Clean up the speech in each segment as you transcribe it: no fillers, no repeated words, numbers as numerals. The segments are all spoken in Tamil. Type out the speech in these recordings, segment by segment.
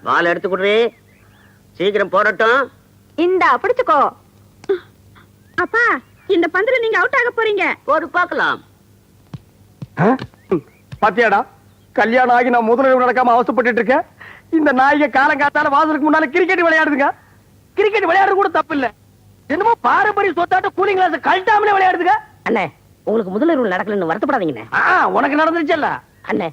பால் எடுத்து குடுறே, சீக்கிரம் போடட்டும். இந்த பிடிச்சுக்கோ. அப்பா, இந்த பந்துல நீங்க அவுட் ஆக போறீங்க. போடு பார்க்கலாம். பாத்தியாடா, கல்யாணம் ஆகி நான் முதல்ல நடக்காம அவசப்பட்டு இருக்கேன். இந்த நாய்க காலங்காத்தால வாசலுக்கு முன்னால கிரிக்கெட் விளையாடுதுங்க. கிரிக்கெட் விளையாடுறது கூட தப்பு இல்ல, என்னமோ பாரம்பரிய சொத்தாட்ட கூலிங் கிளாஸ் கழட்டாமலே விளையாடுதுங்க. அண்ணே, உங்களுக்கு முதலிரவு நடக்கலன்னு வருத்தப்படாதீங்கண்ணே. உனக்கு நடந்துருச்சல்ல அண்ணே,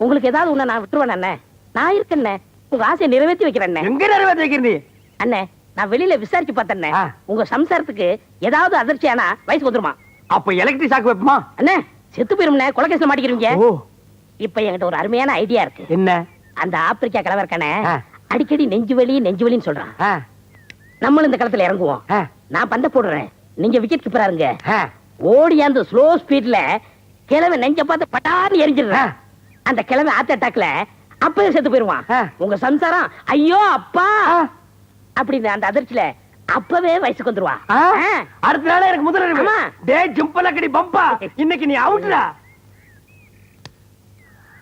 உங்களுக்கு ஏதாவது ஒண்ணு நான் விட்டுருவேன் அண்ணே. நான் இருக்கேன், உங்க ஆசையை நிறைவேற்றி வைக்கிறேன். எங்க நிறைவேற்றி வைக்கிறீ அண்ணே? நான் வெளியில விசாரிச்சு பார்த்தேன், உங்க சம்சாரத்துக்கு ஏதாவது அதிர்ச்சியானா வயசுக்கு வந்துருமா. அப்ப எலக்ட்ரிக் ஷாக் வைப்போமா? அண்ணே, செத்து போயிரும்ண்ணே, கொலைகேஸ்ல மாட்டிக்கிறீங்க. இப்ப என்கிட்ட ஒரு அருமையான ஐடியா இருக்கு. என்ன? அந்த ஆப்பிரிக்கா கிழவர்கானே அடிக்கடி நெஞ்சு வலின்னு சொல்றான். நம்மளும் இந்த களத்துல இறங்குவோம். நான் பந்த போடுறேன், நீங்க விக்கெட் கீப்பரா இருங்க. ஓடி அந்த ஸ்லோ ஸ்பீட்ல கிழவன் நெஞ்ச பார்த்து பட்டான்னு எரிஞ்சிடுறேன். அந்த கிழவன் ஹார்ட் அட்டாக்ல அப்பவே செத்து போயிருவான். உங்க சம்சாரம் ஐயோ அப்பா அப்படின்னு அந்த அதிர்ச்சியில அப்பவே வயசுக்கு வந்துருவா. அடுத்த நாளே எனக்கு முதல்ல டேய் ஜம்பலக்கடி பம்பா, இன்னைக்கு நீ அவுட்ரா.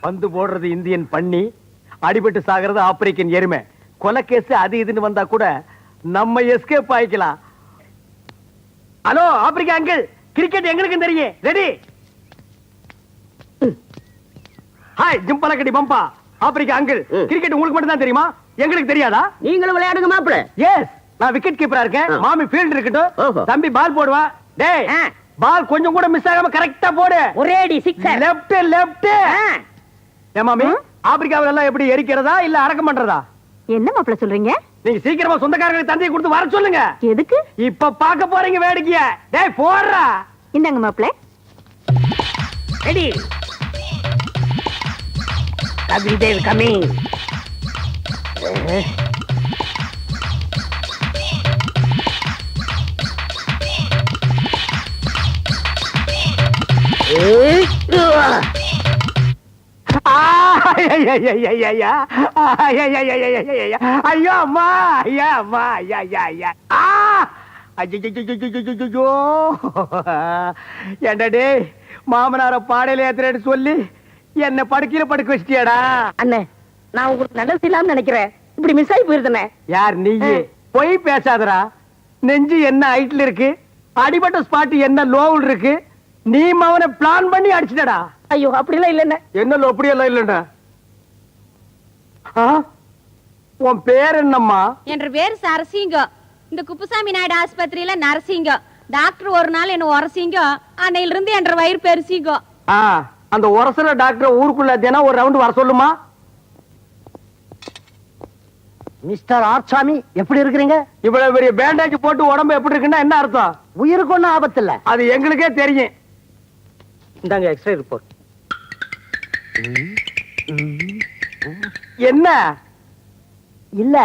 பந்து போடுறது இந்தியன் பண்ணி, அடிபட்டு சாகிறது ஆப்பிரிக்கன் எருமை. கொலைகேஸ் அது இதுன்னு வந்தா கூட நம்ம எஸ்கேப் ஆயிக்கலாம். ஹலோ ஆப்பிரிக்கா அங்கிள், கிரிக்கெட் எங்களுக்கு தெரியும். ரெடி? ஹாய் ஜம்பலக்கடி பம்பா. ஆப்பிரிக்கா அங்கிள், கிரிக்கெட் உங்களுக்கு மட்டும் தான் தெரியுமா, எங்களுக்கு தெரியாதா? நீங்களும் விளையாடுங்க மாப்பிள. எஸ், நான் விக்கெட் கீப்பரா இருக்கேன். மாமி ஃபீல்ட் இருக்கட்டும், தம்பி பால் போடுவா. டேய், பால் கொஞ்சம் கூட மிஸ் ஆகாம கரெக்ட்டா போடு. ஒரே அடி சிக்ஸர். Left left. ஏ மாமி, ஆப்பிரிக்காவுல எல்லாம் எப்படி எரிக்கிறதா இல்ல அடக்கம் பண்றதா? என்ன மாப்பிள சொல்றீங்க? நீங்க சீக்கிரமா சொந்தக்காரங்களுக்கு தந்தையை கொடுத்து வர சொல்லுங்க. எதுக்கு? இப்ப பாக்க போறீங்க வேடிக்கைய. டேய் போடுறா. இந்தாங்க மாப்பிள. ரெடி? கபில்தேவ் கமிங். ஐயோ அம்மா, ஐயா அம்மா, ஐயா ஐயா ஐயா. ஏண்டா டேய், மாமனார பாடையில ஏத்துறேன்னு சொல்லி என்ன படுக்கையில படுக்க வச்சிட்டியாடா? அண்ணே, நான் உங்களுக்கு நல்லது செய்யலாம்னு நினைக்கிறேன், இப்படி மிஸ் ஆகி போயிருந்தேனே. யார் நீ? போய் பேசாதடா. நெஞ்சு என்ன ஹைட்ல இருக்கு, அடிபட்ட ஸ்பாட் என்ன லோவில் இருக்கு, நீ அவனை பிளான் பண்ணி அடிச்சிட்டடா. ஐயோ அப்படிலாம் இல்லைண்ணே. என்ன அப்படியெல்லாம் இல்லைண்ணா. உன் பேர் என்னம்மா? என்ற பேர் சரசிங்கம். இந்த குப்புசாமி நாயுடு ஆஸ்பத்திரியில நரசிங்கம். டாக்டர் ஒரு நாள் என்ன உரசிங்க, அன்னையில இருந்து என்ற வயிறு பெருசிங்க. அந்த உரசுற டாக்டர் ஊருக்குள்ள தினம் ஒரு ரவுண்ட் வர சொல்லுமா? மிஸ்டர் ஆர்சாமி, எப்படி இருக்கிறீங்க? இவ்வளவு பெரிய பேண்டேஜ் போட்டு உடம்பு எப்படி இருக்குன்னா என்ன அர்த்தம்? உயிருக்கு ஒன்னும் ஆபத்து இல்ல. அது எங்களுக்கே தெரியும். இந்தாங்க எக்ஸ்ரே ரிப்போர்ட். என்ன? இல்ல,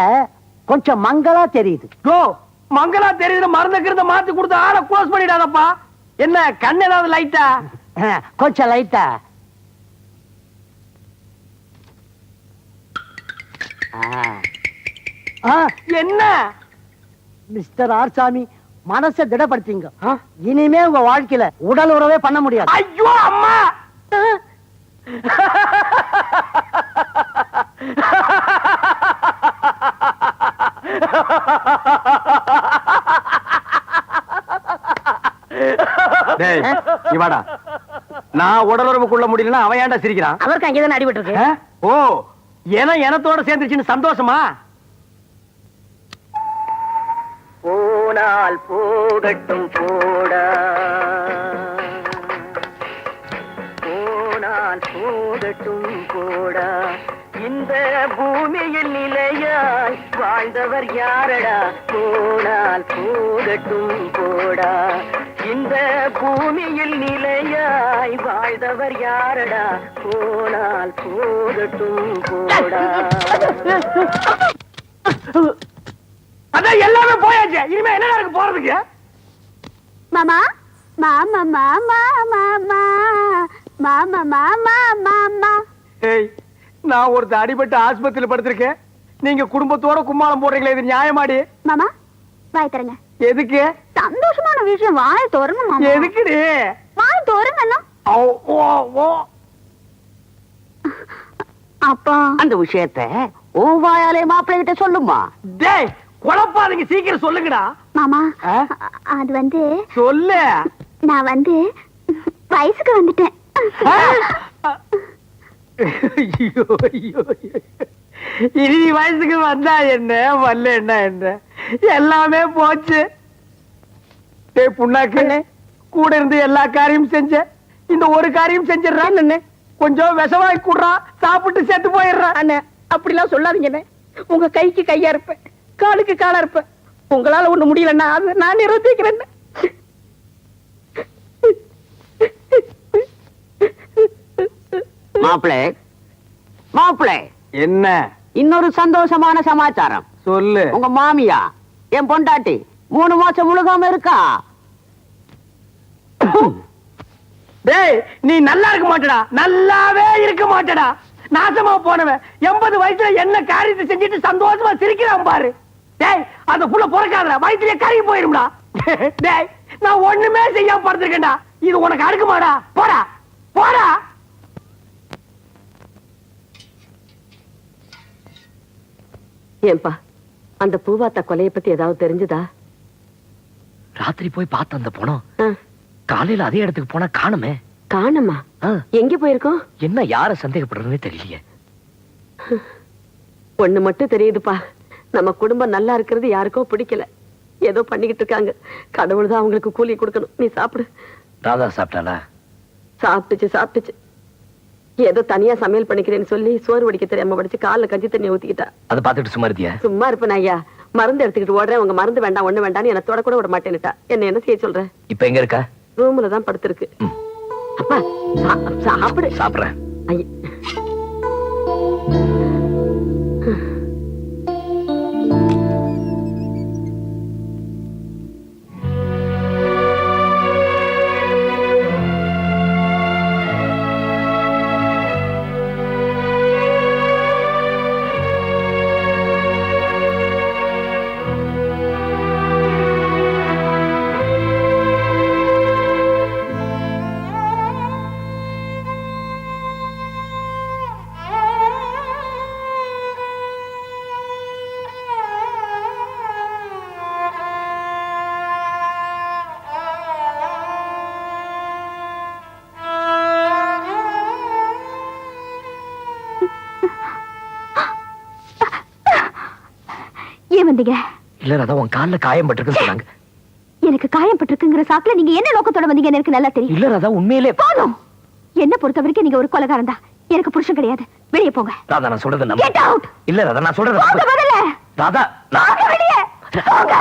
கொஞ்சம் மங்களா தெரியுது. மங்களா தெரியுது. மருந்துக்கிறத மாத்தி கொடுத்து ஆளை க்ளோஸ் பண்ணிடாதப்பா. என்ன கண் ஏதாவது லைட்டா? கொஞ்சம் லைட்டா. என்ன? மிஸ்டர் ஆர்சாமி, மனசை திடப்படுத்திங்க. இனிமே உங்க வாழ்க்கையில உடல் உறவே பண்ண முடியாது. ஐயோ அம்மா. இவாடா, நான் உடலுறவு கொள்ள முடியலன்னா அவன் ஏன்டா சிரிக்கிறான்? அவருக்கு அங்கேதான் அடிபட்டு இருக்கு. ஓ, எனத்தோட சேர்ந்துச்சுன்னு சந்தோஷமா? போனால் போகட்டும் போடா, போனால் போகட்டும் போடா, இந்த பூமியில் நிலையாய் வாழ்ந்தவர் யாரடா? போனால் போகட்டும் போடா, இந்த பூமியில் நிலையாய் வாழ்ந்தவர் யாரடா? போனால் போகட்டும் போடா. அதான் எல்லாமே போயாச்சு, இனிமே என்ன இருக்கு போறதுக்கு? மாமா மாமா மாமா மாமா மாமா மாமா மாமா. ஏய், நான் ஒருத்த அடிபட்டு ஆஸ்பத்திரியில படுத்திருக்கேன், நீங்க குடும்பத்தோட கும்மாளம் போடுறீங்களே, இது நியாயமாடி? மாமா வாய் தரங்க. எதுக்கு? சந்தோஷமான விஷயம், வாய் தோறங்க மாமா. எதுக்குடி? வாய் தோறங்க. அப்பா, அந்த விஷயத்தை உன் வாயாலே மாப்பிள்ளை கிட்ட சொல்லுமா. டேய் குழப்பாதீங்க, சீக்கிரம் சொல்லுங்கடா. மாமா ஆ? அது வந்து சொல்லு. நான் வந்து வயசுக்கு வந்துட்டேன். ஐயோ, ஐயோ, ஐயோ. இனி நீ வயசுக்கு வந்தா என்ன வரல என்ன எல்லாமே போச்சு. டேய் புண்ணாக்கு, கூட இருந்து எல்லா காரியம் செஞ்ச, இந்த ஒரு காரியம் செஞ்சிடறான். கொஞ்சம் விஷவாய் கூடுறா, சாப்பிட்டு செத்து போயிடுறான். அண்ணே அப்படிலாம் சொல்லாதீங்கண்ணே. உங்க கைக்கு கையா இருப்பேன், காலுக்கு காலா இருப்பேன். உங்களால ஒண்ணு முடியலன்னா அது நான் நிறுத்திக்கிறேன். மாப்பிள்ளை மாப்பிள்ளை, என்ன இன்னொரு சந்தோஷமான சமாச்சாரம். சொல்லு. உங்க மாமியா என் பொண்டாட்டி 3 மாசம் முழுகாம இருக்கா. டேய் நீ நல்லா இருக்க மாட்டடா, நல்லாவே இருக்க மாட்டடா. நாசமா போனவன் 80 வயசுல என்ன காரியத்தை செஞ்சுட்டு சந்தோஷமா சிரிக்கிறான் பாரு. டேய் அந்த புள்ள பொறக்காதடா, வயிற்றுல கறி போயிரும்டா. டேய் நான் ஒண்ணுமே செய்யாம படுத்திருக்கேன்டா. இது உனக்கு அடுக்குமாடா? போடா போடா. ஏன்பா, அந்த பூவாத்தா கொலையை பத்தி ஏதாவது தெரிஞ்சுதா? ராத்திரி போய் பார்த்த அந்த பணம் காலையில அதே இடத்துக்கு போனா காணுமே. காணுமா? எங்க போயிருக்கோம்? என்ன யார சந்தேகப்படுறதுன்னே தெரியலையே. ஒண்ணு மட்டும் தெரியுதுப்பா, நம்ம குடும்பம் நல்லா இருக்கிறது யாருக்கோ பிடிக்கல. ஏதோ பண்ணிக்கிட்டு இருக்காங்க. கடவுள் தான் அவங்களுக்கு கூலி கொடுக்கணும். நீ சாப்பிடு. ராதா சாப்பிட்டாளா? சாப்பிட்டுச்சு. ஏதோ தனியா சமையல் பண்ணிக்கிறேன்னு சொல்லி சோறு வடிக்க தெரியாம படிச்சு காலில் கஞ்சி தண்ணி ஊத்திக்கிட்டா. அதை பார்த்துட்டு சும்மா இருந்தியா? சும்மா இருப்பேன் ஐயா. மருந்து எடுத்துக்கிட்டு ஓடுறேன். உங்க மருந்து வேண்டாம், ஒண்ணு வேண்டாம்னு என்ன தொட கூட விட மாட்டேன்னுட்டா. என்ன செய்ய சொல்ற? இப்ப எங்க இருக்கா? ரூம்ல தான் படுத்திருக்கு. அப்பா சாப்பிடு. சாப்பிடுறேன். ஐயா வந்தீங்க? இல்ல ராதா, உன் கால்ல காயம் பட்டிருக்குன்னு சொன்னாங்க. எனக்கு காயம் பட்டிருக்குங்கிற சாக்குல நீங்க என்ன நோக்கத்தோட வந்தீங்க எனக்கு நல்லா தெரியும். இல்ல ராதா, உண்மையிலே போதும். என்ன பொறுத்த வரைக்கும் நீங்க ஒரு கொலைகாரன் தான். எனக்கு புருஷன் கிடையாது. வெளியே போங்க. ராதா, நான் சொல்றது Get out. இல்ல ராதா, நான் சொல்றது போங்க முதல்ல. ராதா, போங்க வெளியே. போங்க.